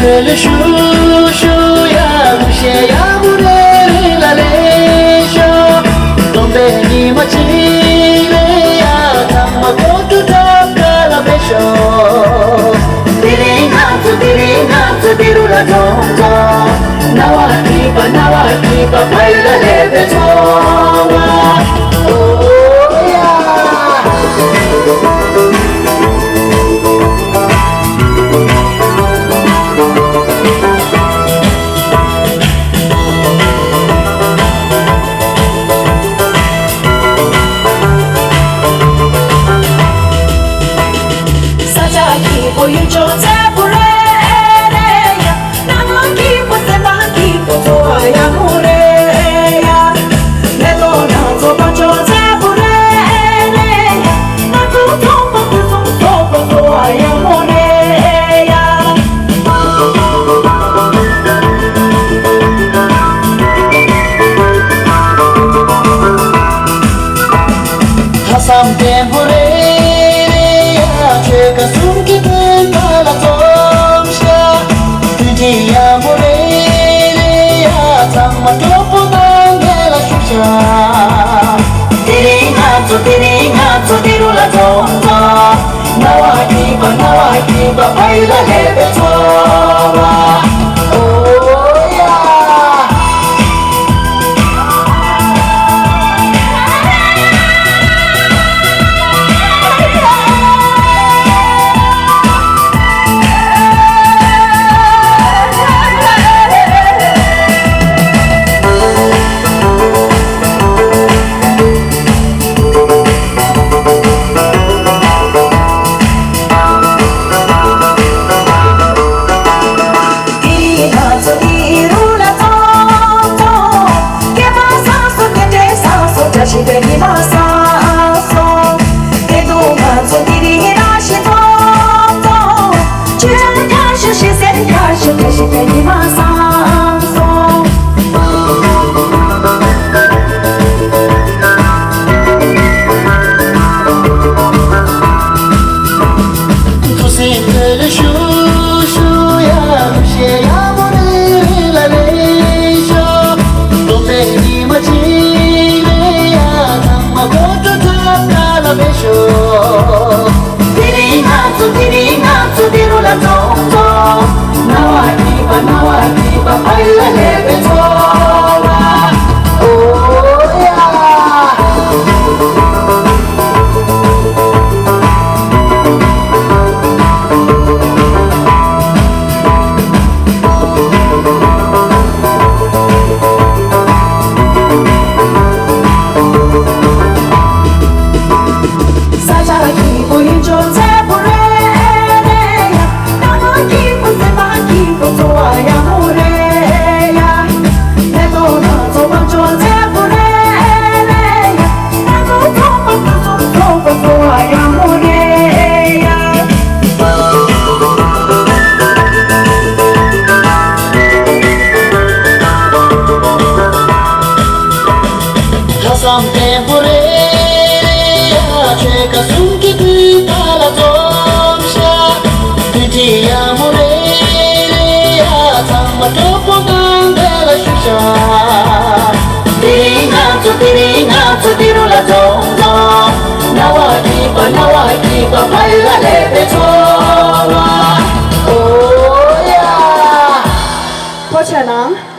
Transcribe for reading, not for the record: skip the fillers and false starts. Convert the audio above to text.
le chou ya mushe ya mure la le sho donde ni machile ya tamma kotu la besho diringa diru la tonto nawa kipa paila le betowa oh yeah. For you, Jones, Some temporary check a soon keep la tomsha Tudia Morelia Tamma dopo la shusha Diringa diru la tonta Nawa kipa paila lebe towa Oh yeah. Diringa diru la tonto Nawa kipa paila lebe towa Oh yeah. Some temporary check a soon keep la tomsha Tudia Morelia Tamma dopo la shusha Diringa diru la tonto Nawa kipa paila lebe towa Oh yeah. 过去呢？